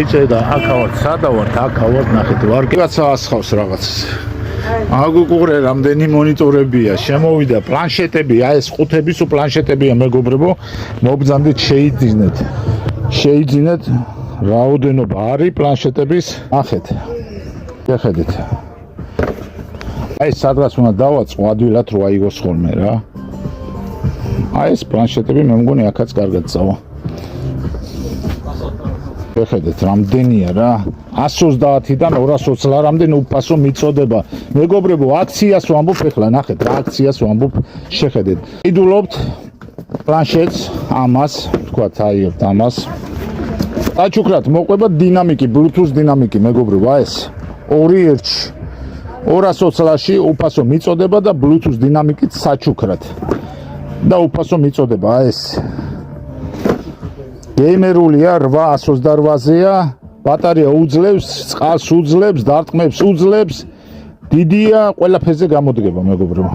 იცედა აქავად სადავართ აქავად ნახეთ ვარკაცა ასხავს რაღაცას აგუყურე რამდენი მონიტორებია შემოვიდა პლანშეტები აი ეს ყუთების პლანშეტებია მეგობრებო მობძანდით შეიძინეთ რაოდენობა არის პლანშეტების ნახეთ შეხედეთ აი სადღაც უნდა დავაწყო ადვილად რო აიგოს ხოლმე რა აი ეს პლანშეტები მე მგონი აქაც კარგად წავა შეხედეთ რამდენია რა 130-დან 220 რამდენი უფასო მიწოდება მეგობრებო აქციას ვამბობ ეხლა ნახეთ რა აქციას ვამბობ შეხედეთ იდულობთ პლანშეტს ამას თქვათ აიებთ ამას აჩუქრათ მოყვება დინამიკი Bluetooth დინამიკი მეგობრებო ეს 220-ში უფასო მიწოდება და Bluetooth დინამიკით საჩუქრათ და უფასო მიწოდება ეს გეიმერულია 828-ზეა ბატარეა უძლებს წყალს უძლებს დარტყმებს უძლებს დიდია ყველაფერზე გამოდგება მეგობრებო